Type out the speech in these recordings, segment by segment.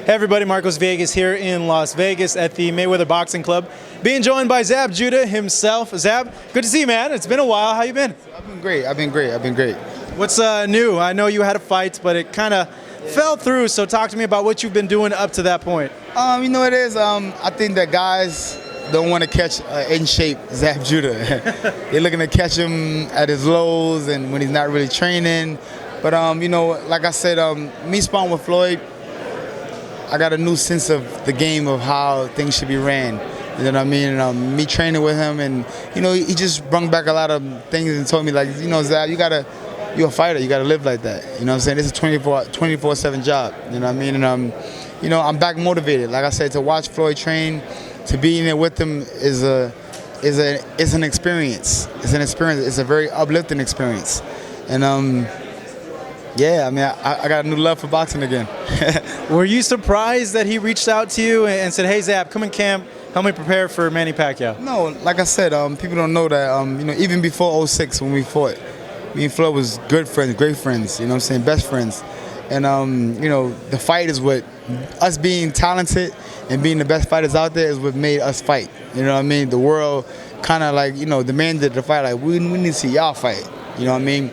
Hey everybody, Marcos Villegas here in Las Vegas at the Mayweather Boxing Club, being joined by Zab Judah himself. Zab, good to see you, man. It's been a while. How you been? I've been great. What's new? I know you had a fight, but it kind of fell through. So talk to me about what you've been doing up to that point. You know what it is? I think that guys don't want to catch in shape Zab Judah. They're looking to catch him at his lows and when he's not really training. But you know, like I said, me sparring with Floyd, I got a new sense of the game of how things should be ran. You know what I mean? And me training with him, and you know, he just brought back a lot of things and told me, like, you know, Zab, you're a fighter. You gotta live like that. You know what I'm saying? It's a 24/7 job. You know what I mean? And you know, I'm back motivated. Like I said, to watch Floyd train, to be in there with him is an experience. It's an experience. It's a very uplifting experience. And yeah, I mean, I got a new love for boxing again. Were you surprised that he reached out to you and said, "Hey Zab, come in camp, help me prepare for Manny Pacquiao"? No, like I said, people don't know that. You know, even before '06 when we fought, me and Floyd was good friends, great friends. You know what I'm saying? Best friends. And you know, the fight is what us being talented and being the best fighters out there is what made us fight. You know what I mean? The world kind of, like, you know, demanded the fight. Like, we need to see y'all fight. You know what I mean?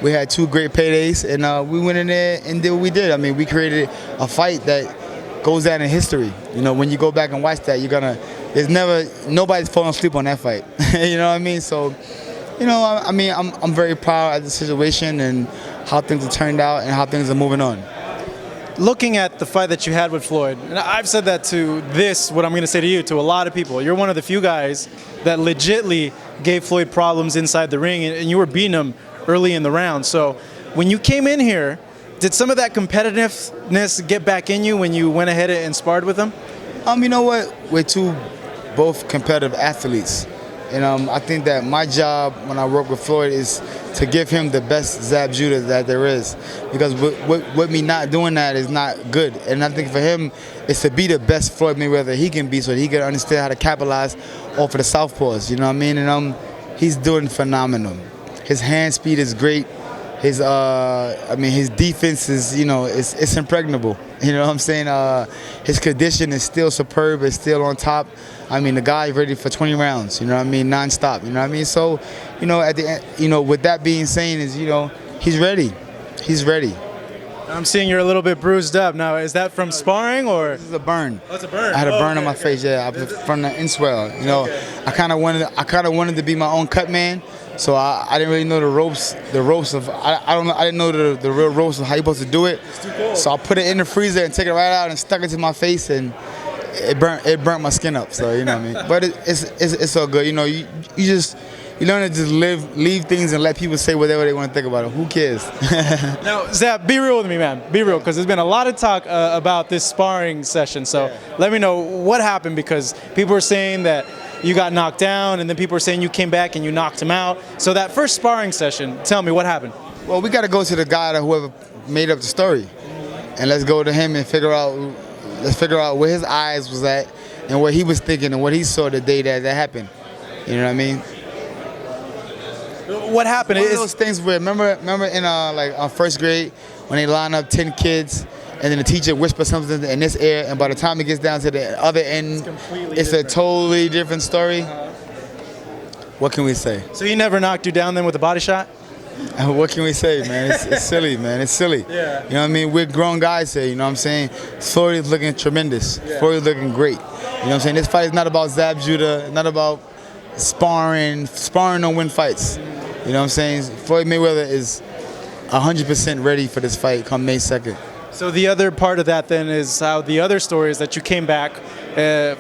We had two great paydays, and we went in there and did what we did. I mean, we created a fight that goes down in history. You know, when you go back and watch that, nobody's falling asleep on that fight. You know what I mean? So, you know, I mean, I'm very proud of the situation and how things have turned out and how things are moving on. Looking at the fight that you had with Floyd, and I've said that what I'm going to say to you, to a lot of people. You're one of the few guys that legitly gave Floyd problems inside the ring, and you were beating him early in the round. So when you came in here, did some of that competitiveness get back in you when you went ahead and sparred with him? You know what? We're both competitive athletes. And I think that my job when I work with Floyd is to give him the best Zab Judah that there is. Because with me not doing that is not good. And I think for him, it's to be the best Floyd Mayweather he can be, so he can understand how to capitalize off of the southpaws. You know what I mean? And he's doing phenomenal. His hand speed is great. His his defense is, you know, it's impregnable. You know what I'm saying? His condition is still superb. It's still on top. I mean, the guy ready for 20 rounds. You know what I mean? Non-stop. You know what I mean? So, you know, at the end, you know, with that being said, is, you know, he's ready. He's ready. I'm seeing you're a little bit bruised up. Now, is that from sparring or? This is a burn. Oh, it's a burn. I had a burn on my face, yeah, from the inswell. You know, I kind of wanted to be my own cut man. So I didn't really know the ropes of, I didn't know the real ropes of how you're supposed to do it. It's too cold. So I put it in the freezer and took it right out and stuck it to my face, and it burnt my skin up. So, you know what I mean? But it's all good. You know, you learn to just leave things and let people say whatever they want to think about it. Who cares? Now, Zab, be real with me, man. Be real, because there's been a lot of talk about this sparring session. So let me know what happened, because people are saying that you got knocked down, and then people are saying you came back and you knocked him out. So that first sparring session, tell me what happened. Well, we got to go to the guy that whoever made up the story, and let's go to him and figure out where his eyes was at and what he was thinking and what he saw the day that happened. You know what I mean? What happened? One of those things where, remember in like first grade when they line up 10 kids and then the teacher whispers something in this ear, and by the time it gets down to the other end, it's a totally different story. What can we say? So he never knocked you down then with a body shot? What can we say, man? It's silly, man. It's silly. Yeah. You know what I mean? We're grown guys here, you know what I'm saying? Floyd is looking tremendous. Yeah. Floyd is looking great. You know what I'm saying? This fight is not about Zab Judah, not about sparring. Sparring don't win fights. You know what I'm saying? Floyd Mayweather is 100% ready for this fight come May 2nd. So the other part of that then is how the other story is that you came back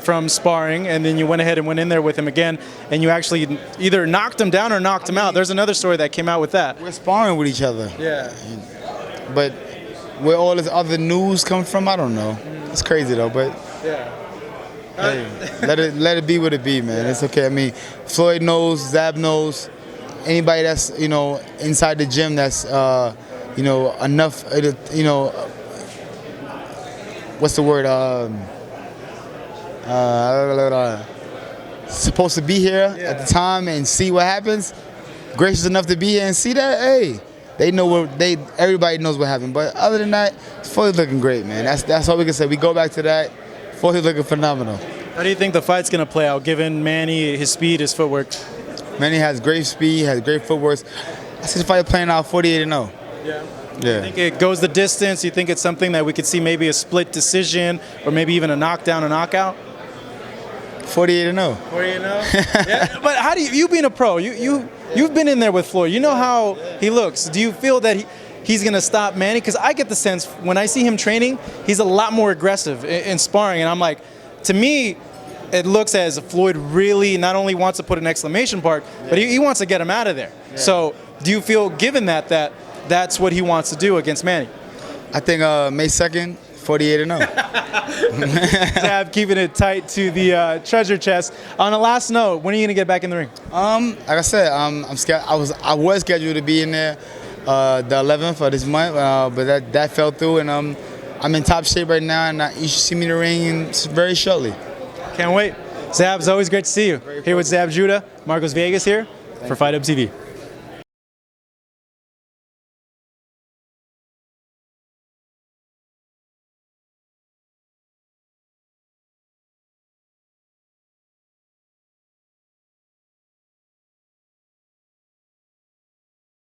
from sparring, and then you went ahead and went in there with him again, and you actually either knocked him down or knocked him out. There's another story that came out with that. We're sparring with each other. Yeah. But where all this other news comes from, I don't know. It's crazy though, but yeah. Hey, let it be what it be, man. Yeah. It's okay. I mean, Floyd knows, Zab knows. Anybody that's, you know, inside the gym that's you know, enough, you know, what's the word? Supposed to be here at the time and see what happens. Gracious enough to be here and see that. Hey, they know everybody knows what happened. But other than that, Floyd's looking great, man. That's all we can say. We go back to that. Floyd's looking phenomenal. How do you think the fight's going to play out, given Manny, his speed, his footwork? Manny has great speed, has great footwork. I see the fight playing out 48-0. Yeah. Yeah. You think it goes the distance? You think it's something that we could see maybe a split decision or maybe even a knockdown, a knockout? 48-0. 48-0? Yeah. But how do you being a pro, you've been in there with Floyd. You know how he looks. Do you feel that he's going to stop Manny? Because I get the sense when I see him training, he's a lot more aggressive in sparring. And I'm like, to me, it looks as if Floyd really not only wants to put an exclamation mark, but he wants to get him out of there. Yeah. So do you feel, given that's what he wants to do against Manny? I think May 2nd, 48-0. Zab keeping it tight to the treasure chest. On a last note, when are you going to get back in the ring? Like I said, I'm scared. I was scheduled to be in there the 11th of this month, but that fell through, and I'm in top shape right now, and you should see me in the ring very shortly. Can't wait. Zab, it's always great to see you. Here with Zab Judah, Marcos Villegas here for Fight Up TV.